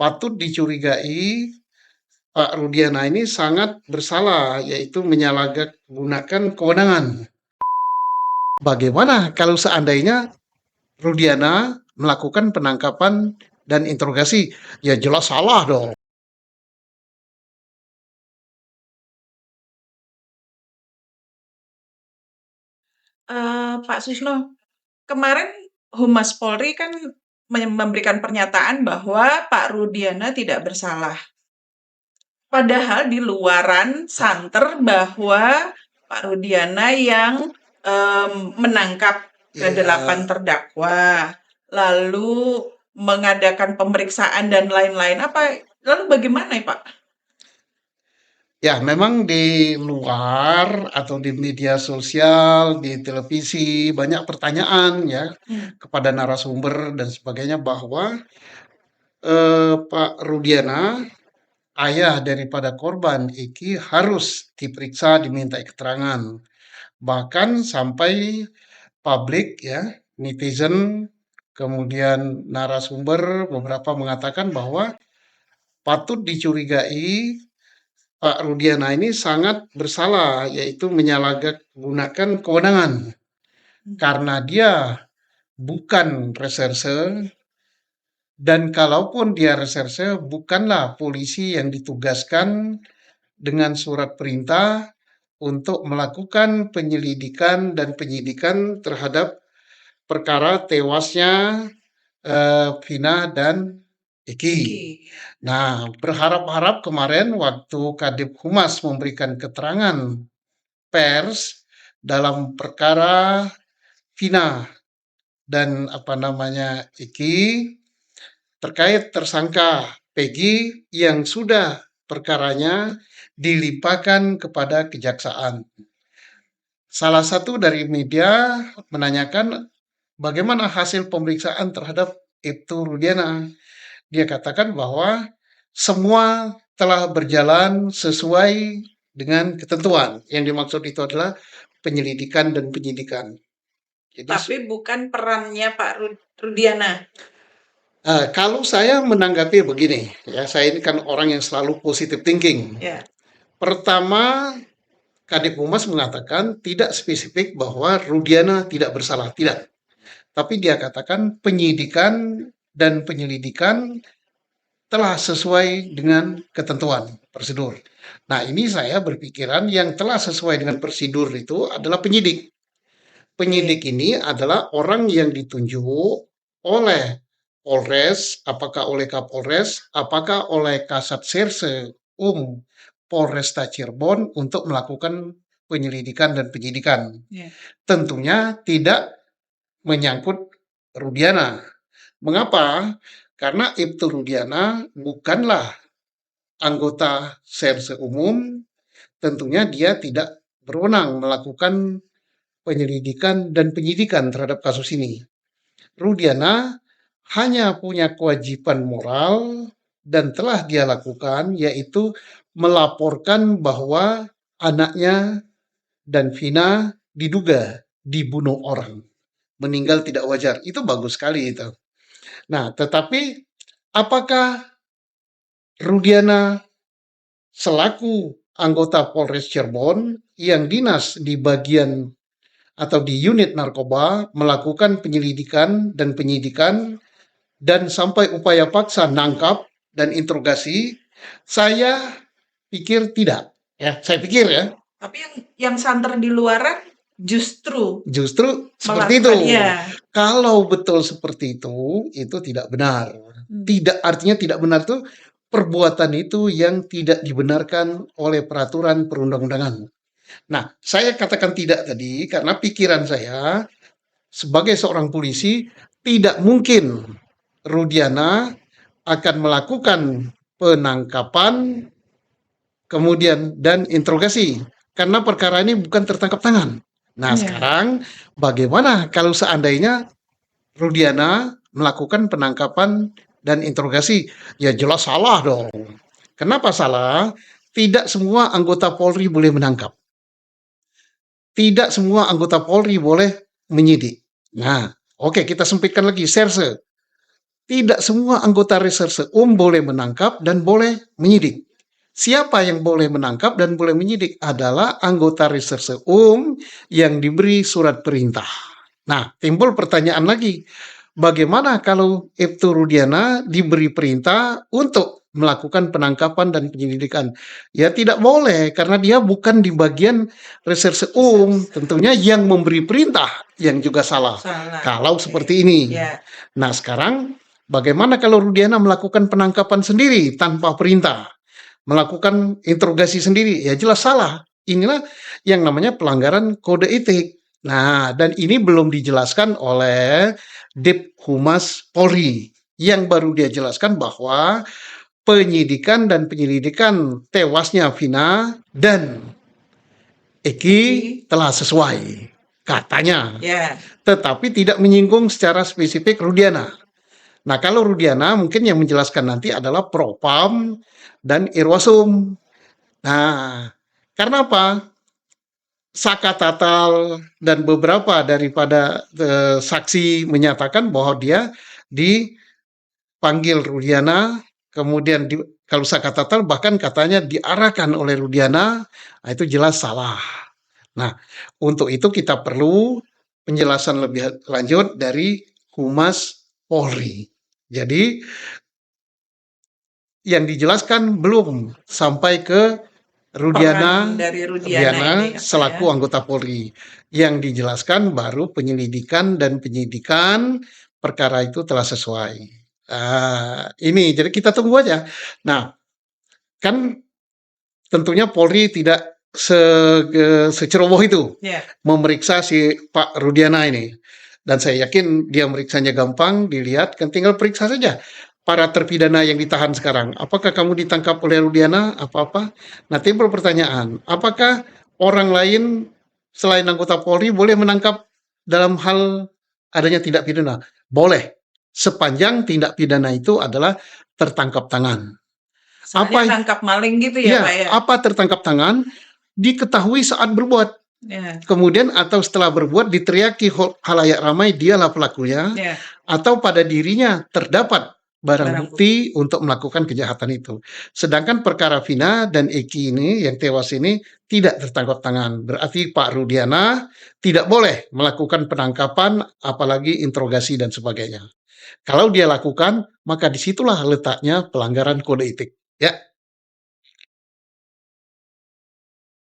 patut dicurigai Pak Rudiana ini sangat bersalah, yaitu menyalahgunakan kewenangan. Bagaimana kalau seandainya Rudiana melakukan penangkapan dan interogasi? Ya jelas salah dong. Pak Susno, kemarin Humas Polri kan memberikan pernyataan bahwa Pak Rudiana tidak bersalah. Padahal di luaran santer bahwa Pak Rudiana yang menangkap ke-8 Ya, terdakwa, lalu mengadakan pemeriksaan dan lain-lain. Lalu bagaimana ya Pak? ya memang di luar atau di media sosial, di televisi banyak pertanyaan ya Hmm. kepada narasumber dan sebagainya bahwa Pak Rudiana, ayah daripada korban Iki, harus diperiksa, diminta keterangan. Bahkan sampai publik ya, netizen, kemudian narasumber beberapa mengatakan bahwa patut dicurigai Pak Rudiana ini sangat bersalah, yaitu menyalahgunakan kewenangan. Karena dia bukan reserse, dan kalaupun dia reserse, bukanlah polisi yang ditugaskan dengan surat perintah untuk melakukan penyelidikan dan penyidikan terhadap perkara tewasnya Vina dan Eki. Iki. Nah, berharap-harap kemarin waktu Kadip Humas memberikan keterangan pers dalam perkara Vina dan apa namanya Eki terkait tersangka Peggy yang sudah perkaranya dilimpahkan kepada kejaksaan. Salah satu dari media menanyakan bagaimana hasil pemeriksaan terhadap Ibtu Rudiana. Dia katakan bahwa semua telah berjalan sesuai dengan ketentuan. Yang dimaksud itu adalah penyelidikan dan penyidikan. Jadi, Tapi bukan perannya Pak Rudiana. kalau saya menanggapi begini, ya saya ini kan orang yang selalu positive thinking. Ya. Pertama, Kadip Humas mengatakan tidak spesifik bahwa Rudiana tidak bersalah, tidak. Tapi dia katakan penyidikan dan penyelidikan telah sesuai dengan ketentuan prosedur. Nah, ini saya berpikiran yang telah sesuai dengan prosedur itu adalah penyidik. Penyidik ini adalah orang yang ditunjuk oleh Polres, apakah oleh Kapolres, apakah oleh Kasat Serse Polresta Cirebon untuk melakukan penyelidikan dan penyidikan. Ya. Tentunya tidak menyangkut Rudiana. Mengapa? Karena Ibtu Rudiana bukanlah anggota Serse Umum, tentunya dia tidak berwenang melakukan penyelidikan dan penyidikan terhadap kasus ini. Rudiana hanya punya kewajiban moral dan telah dia lakukan, yaitu melaporkan bahwa anaknya dan Vina diduga dibunuh orang, meninggal tidak wajar. Itu bagus sekali itu. Nah, tetapi apakah Rudiana selaku anggota Polres Cirebon yang dinas di bagian atau di unit narkoba melakukan penyelidikan dan penyidikan dan sampai upaya paksa nangkap dan interogasi? Saya pikir tidak. Ya, saya pikir ya. Tapi yang santer di luaran Justru seperti itu. ya. Kalau betul seperti itu tidak benar. Tidak, artinya tidak benar itu perbuatan itu yang tidak dibenarkan oleh peraturan perundang-undangan. Nah, saya katakan tidak tadi karena pikiran saya sebagai seorang polisi tidak mungkin Rudiana akan melakukan penangkapan kemudian dan interogasi karena perkara ini bukan tertangkap tangan. Nah, sekarang bagaimana kalau seandainya Rudiana melakukan penangkapan dan interogasi? Ya jelas salah dong. Kenapa salah? Tidak semua anggota Polri boleh menangkap. Tidak semua anggota Polri boleh menyidik. Nah, oke, kita sempitkan lagi, Serse. tidak semua anggota reserse boleh menangkap dan boleh menyidik. Siapa yang boleh menangkap dan boleh menyidik adalah anggota reserse yang diberi surat perintah. Nah, timbul pertanyaan lagi, bagaimana kalau Ibtu Rudiana diberi perintah untuk melakukan penangkapan dan penyelidikan? Ya tidak boleh, karena dia bukan di bagian reserse tentunya yang memberi perintah yang juga salah. Kalau seperti ini. Nah, sekarang bagaimana kalau Rudiana melakukan penangkapan sendiri tanpa perintah? Melakukan interogasi sendiri, ya jelas salah. Inilah yang namanya pelanggaran kode etik. Nah, dan ini belum dijelaskan oleh Dip Humas Polri, yang baru dia jelaskan bahwa penyidikan dan penyelidikan tewasnya Vina dan Eki telah sesuai, katanya. Tetapi tidak menyinggung secara spesifik Rudiana. Nah, kalau Rudiana mungkin yang menjelaskan nanti adalah Propam dan Irwasum. Nah, karena apa? Saka Tatal dan beberapa daripada saksi menyatakan bahwa dia dipanggil Rudiana, kemudian kalau Saka Tatal bahkan katanya diarahkan oleh Rudiana, nah itu jelas salah. Nah, untuk itu kita perlu penjelasan lebih lanjut dari Humas Polri. Jadi yang dijelaskan belum sampai ke Rudiana selaku anggota Polri. Yang dijelaskan baru penyelidikan dan penyidikan perkara itu telah sesuai. Ini jadi kita tunggu aja. Nah, kan tentunya Polri tidak seceroboh itu memeriksa si Pak Rudiana ini. Dan saya yakin dia meriksanya gampang, dilihat, kan tinggal periksa saja para terpidana yang ditahan sekarang. Apakah kamu ditangkap oleh Rudiana? Apa-apa? Nah, timbul pertanyaan, apakah orang lain selain anggota Polri boleh menangkap dalam hal adanya tindak pidana? Boleh, sepanjang tindak pidana itu adalah tertangkap tangan. Apa tangkap maling gitu ya, Pak ya? Apa tertangkap tangan diketahui saat berbuat. Kemudian atau setelah berbuat diteriaki halayak ramai dialah pelakunya, atau pada dirinya terdapat barang bukti untuk melakukan kejahatan itu. Sedangkan perkara Vina dan Eki ini yang tewas ini tidak tertangkap tangan. Berarti Pak Rudiana tidak boleh melakukan penangkapan apalagi interogasi dan sebagainya. Kalau dia lakukan, maka disitulah letaknya pelanggaran kode etik. Ya.